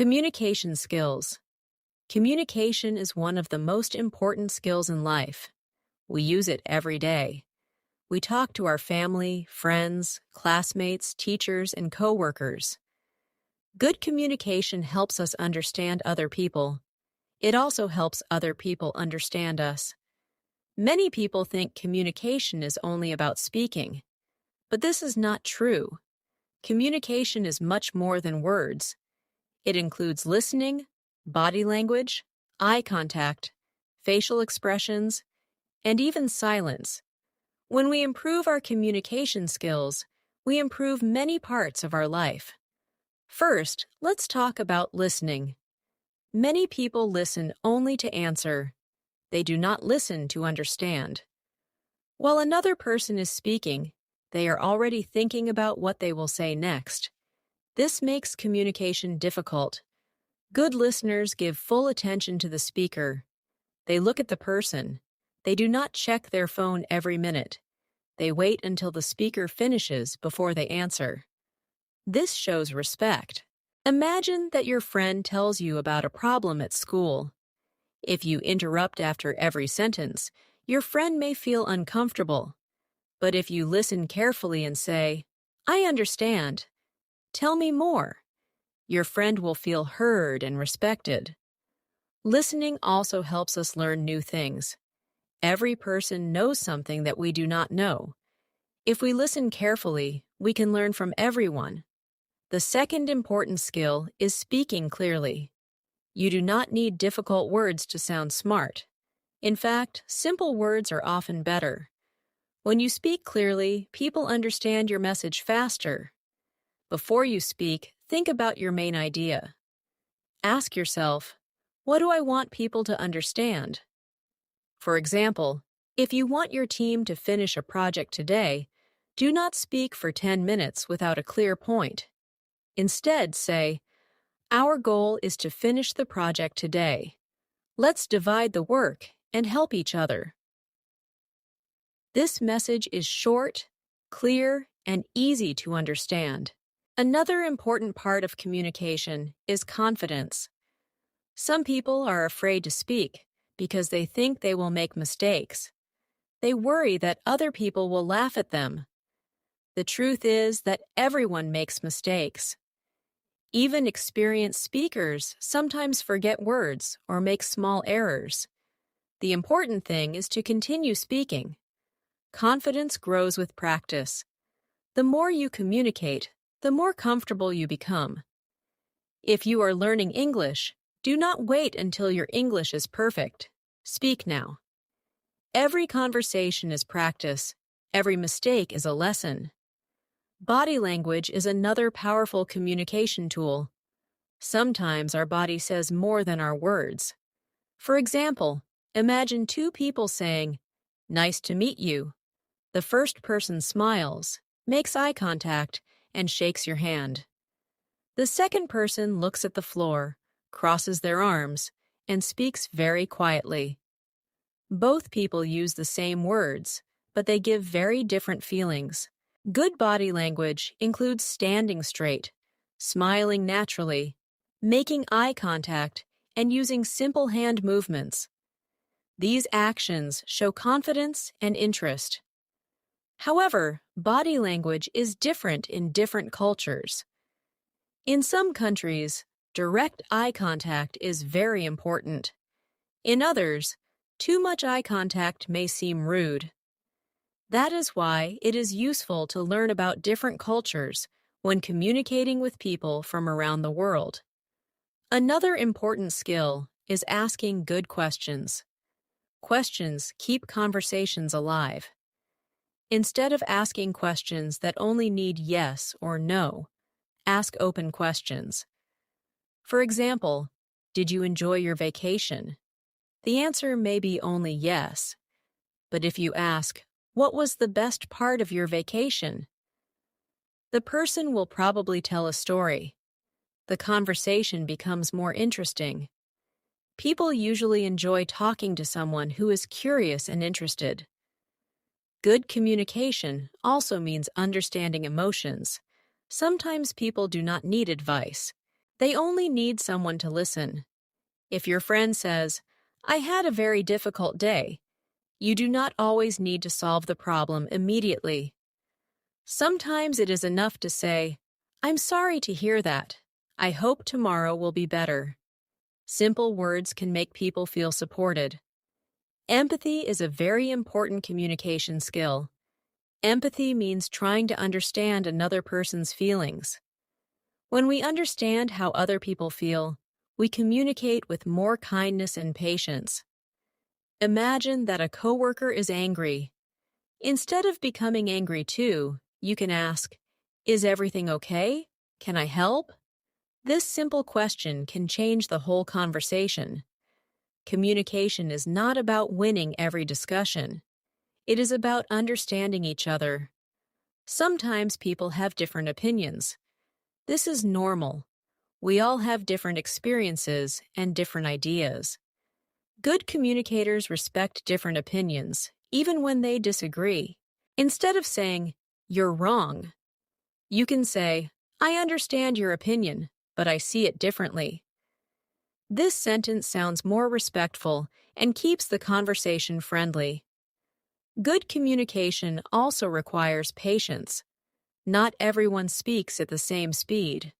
Communication skills. Communication is one of the most important skills in life. We use it every day. We talk to our family, friends, classmates, teachers, and coworkers. Good communication helps us understand other people. It also helps other people understand us. Many people think communication is only about speaking, but this is not true. Communication is much more than words. It includes listening, body language, eye contact, facial expressions, and even silence. When we improve our communication skills, we improve many parts of our life. First, let's talk about listening. Many people listen only to answer. They do not listen to understand. While another person is speaking, they are already thinking about what they will say next. This makes communication difficult. Good listeners give full attention to the speaker. They look at the person. They do not check their phone every minute. They wait until the speaker finishes before they answer. This shows respect. Imagine that your friend tells you about a problem at school. If you interrupt after every sentence, your friend may feel uncomfortable. But if you listen carefully and say, "I understand. Tell me more," your friend will feel heard and respected. Listening also helps us learn new things. Every person knows something that we do not know. If we listen carefully, we can learn from everyone. The second important skill is speaking clearly. You do not need difficult words to sound smart. In fact, simple words are often better. When you speak clearly, people understand your message faster. Before you speak, think about your main idea. Ask yourself, what do I want people to understand? For example, if you want your team to finish a project today, do not speak for 10 minutes without a clear point. Instead, say, "Our goal is to finish the project today. Let's divide the work and help each other." This message is short, clear, and easy to understand. Another important part of communication is confidence. Some people are afraid to speak because they think they will make mistakes. They worry that other people will laugh at them. The truth is that everyone makes mistakes. Even experienced speakers sometimes forget words or make small errors. The important thing is to continue speaking. Confidence grows with practice. The more you communicate, the more comfortable you become. If you are learning English, do not wait until your English is perfect. Speak now. Every conversation is practice. Every mistake is a lesson. Body language is another powerful communication tool. Sometimes our body says more than our words. For example, imagine two people saying, "Nice to meet you." The first person smiles, makes eye contact, and shakes your hand. The second person looks at the floor, crosses their arms, and speaks very quietly. Both people use the same words, but they give very different feelings. Good body language includes standing straight, smiling naturally, making eye contact, and using simple hand movements. These actions show confidence and interest. However, body language is different in different cultures. In some countries, direct eye contact is very important. In others, too much eye contact may seem rude. That is why it is useful to learn about different cultures when communicating with people from around the world. Another important skill is asking good questions. Questions keep conversations alive. Instead of asking questions that only need yes or no, ask open questions. For example, did you enjoy your vacation? The answer may be only yes. But if you ask, what was the best part of your vacation? The person will probably tell a story. The conversation becomes more interesting. People usually enjoy talking to someone who is curious and interested. Good communication also means understanding emotions. Sometimes people do not need advice. They only need someone to listen. If your friend says, "I had a very difficult day," you do not always need to solve the problem immediately. Sometimes it is enough to say, "I'm sorry to hear that. I hope tomorrow will be better." Simple words can make people feel supported. Empathy is a very important communication skill. Empathy means trying to understand another person's feelings. When we understand how other people feel, we communicate with more kindness and patience. Imagine that a coworker is angry. Instead of becoming angry too, you can ask, "Is everything okay? Can I help?" This simple question can change the whole conversation. Communication is not about winning every discussion. It is about understanding each other. Sometimes people have different opinions. This is normal. We all have different experiences and different ideas. Good communicators respect different opinions, even when they disagree. Instead of saying, "You're wrong," you can say, "I understand your opinion, but I see it differently." This sentence sounds more respectful and keeps the conversation friendly. Good communication also requires patience. Not everyone speaks at the same speed.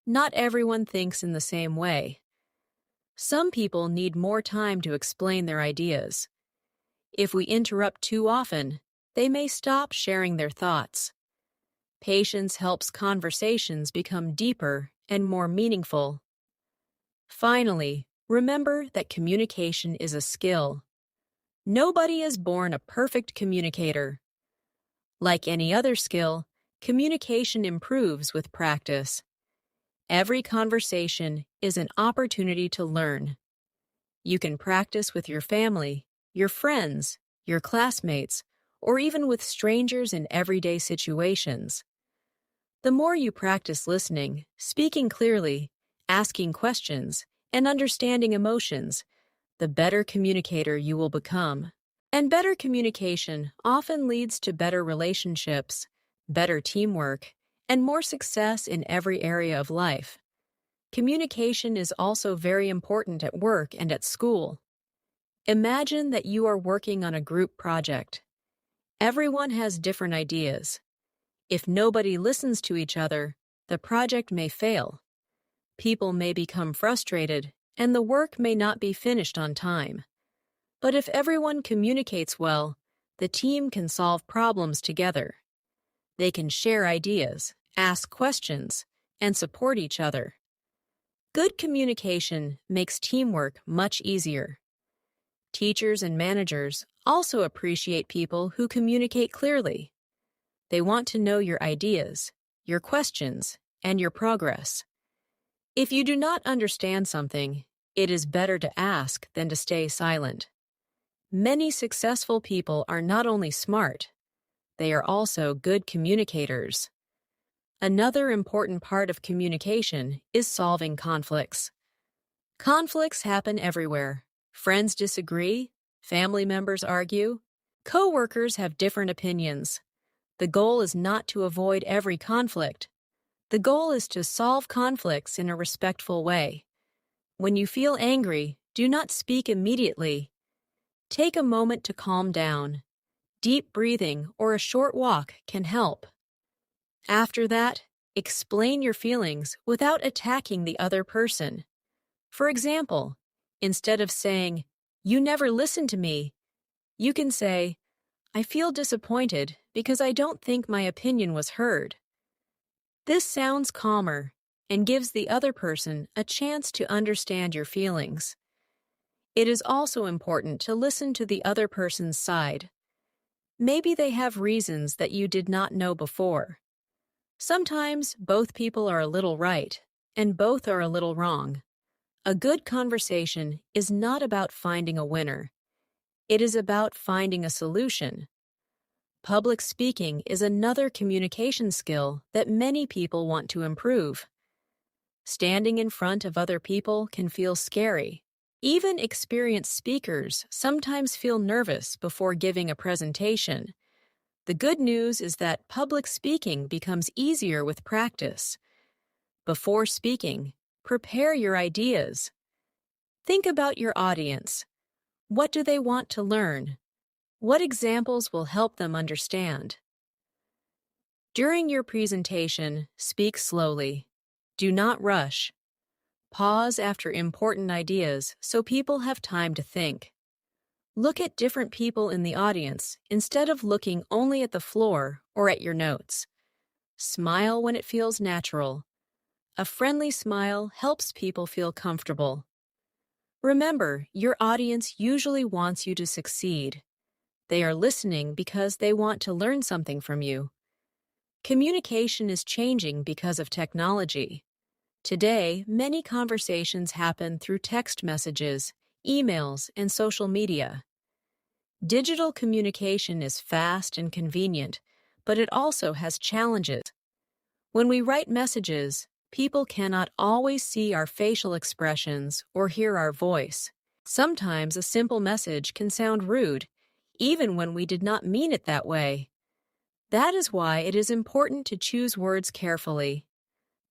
Not everyone thinks in the same way. Some people need more time to explain their ideas. If we interrupt too often, they may stop sharing their thoughts. Patience helps conversations become deeper and more meaningful. Finally, remember that communication is a skill. Nobody is born a perfect communicator. Like any other skill, communication improves with practice. Every conversation is an opportunity to learn. You can practice with your family, your friends, your classmates, or even with strangers in everyday situations. The more you practice listening, speaking clearly, asking questions, and understanding emotions, the better communicator you will become. And better communication often leads to better relationships, better teamwork, and more success in every area of life. Communication is also very important at work and at school. Imagine that you are working on a group project. Everyone has different ideas. If nobody listens to each other, the project may fail. People may become frustrated, and the work may not be finished on time. But if everyone communicates well, the team can solve problems together. They can share ideas, ask questions, and support each other. Good communication makes teamwork much easier. Teachers and managers also appreciate people who communicate clearly. They want to know your ideas, your questions, and your progress. If you do not understand something, it is better to ask than to stay silent. Many successful people are not only smart, they are also good communicators. Another important part of communication is solving conflicts. Conflicts happen everywhere. Friends disagree, family members argue, co-workers have different opinions. The goal is not to avoid every conflict. The goal is to solve conflicts in a respectful way. When you feel angry, do not speak immediately. Take a moment to calm down. Deep breathing or a short walk can help. After that, explain your feelings without attacking the other person. For example, instead of saying, "You never listen to me," you can say, "I feel disappointed because I don't think my opinion was heard." This sounds calmer and gives the other person a chance to understand your feelings. It is also important to listen to the other person's side. Maybe they have reasons that you did not know before. Sometimes both people are a little right, and both are a little wrong. A good conversation is not about finding a winner. It is about finding a solution. Public speaking is another communication skill that many people want to improve. Standing in front of other people can feel scary. Even experienced speakers sometimes feel nervous before giving a presentation. The good news is that public speaking becomes easier with practice. Before speaking, Prepare your ideas. Think about your audience. What do they want to learn? What examples will help them understand? During your presentation, speak slowly. Do not rush. Pause after important ideas so people have time to think. Look at different people in the audience instead of looking only at the floor or at your notes. Smile when it feels natural. A friendly smile helps people feel comfortable. Remember, your audience usually wants you to succeed. They are listening because they want to learn something from you. Communication is changing because of technology. Today, many conversations happen through text messages, emails, and social media. Digital communication is fast and convenient, but it also has challenges. When we write messages, people cannot always see our facial expressions or hear our voice. Sometimes a simple message can sound rude, even when we did not mean it that way. That is why it is important to choose words carefully.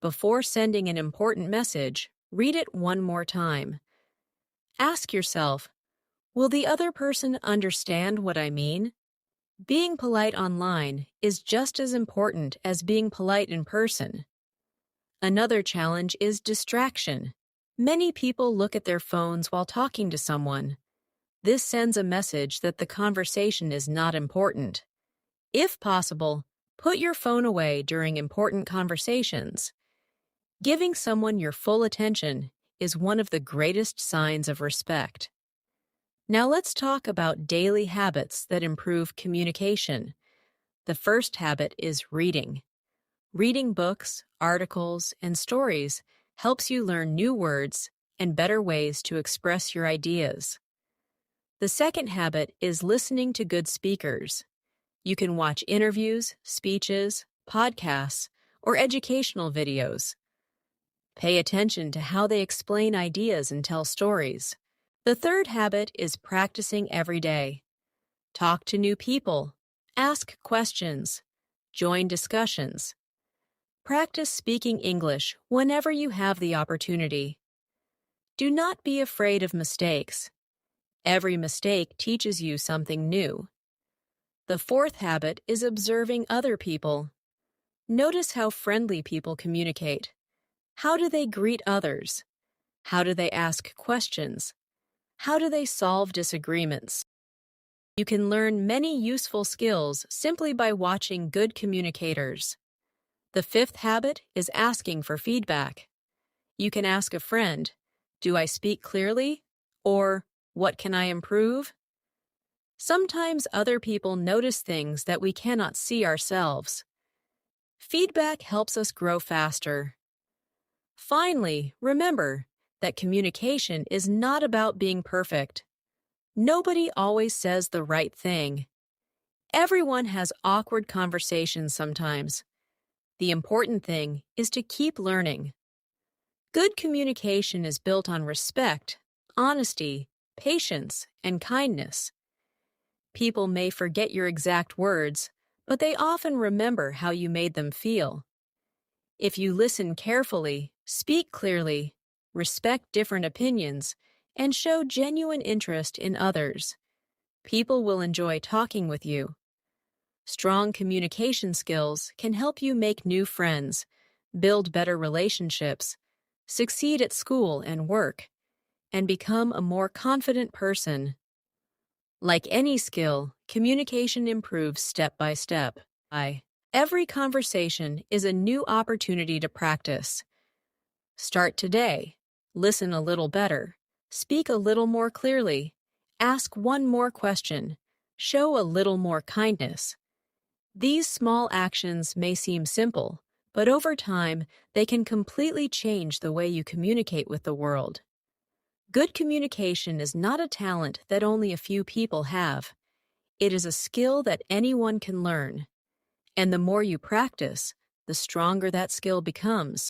Before sending an important message, read it one more time. Ask yourself, will the other person understand what I mean? Being polite online is just as important as being polite in person. Another challenge is distraction. Many people look at their phones while talking to someone. This sends a message that the conversation is not important. If possible, put your phone away during important conversations. Giving someone your full attention is one of the greatest signs of respect. Now let's talk about daily habits that improve communication. The first habit is reading. Reading books, articles, and stories helps you learn new words and better ways to express your ideas. The second habit is listening to good speakers. You can watch interviews, speeches, podcasts, or educational videos. Pay attention to how they explain ideas and tell stories. The third habit is practicing every day. Talk to new people, ask questions, join discussions. Practice speaking English whenever you have the opportunity. Do not be afraid of mistakes. Every mistake teaches you something new. The fourth habit is observing other people. Notice how friendly people communicate. How do they greet others? How do they ask questions? How do they solve disagreements? You can learn many useful skills simply by watching good communicators. The fifth habit is asking for feedback. You can ask a friend, "Do I speak clearly?" or "What can I improve?" Sometimes other people notice things that we cannot see ourselves. Feedback helps us grow faster. Finally, remember that communication is not about being perfect. Nobody always says the right thing. Everyone has awkward conversations sometimes. The important thing is to keep learning. Good communication is built on respect, honesty, patience, and kindness. People may forget your exact words, but they often remember how you made them feel. If you listen carefully, speak clearly, respect different opinions, and show genuine interest in others, people will enjoy talking with you. Strong communication skills can help you make new friends, build better relationships, succeed at school and work, and become a more confident person. Like any skill, communication improves step by step. Every conversation is a new opportunity to practice. Start today. Listen a little better. Speak a little more clearly. Ask one more question. Show a little more kindness. These small actions may seem simple, but over time, they can completely change the way you communicate with the world. Good communication is not a talent that only a few people have. It is a skill that anyone can learn. And the more you practice, the stronger that skill becomes.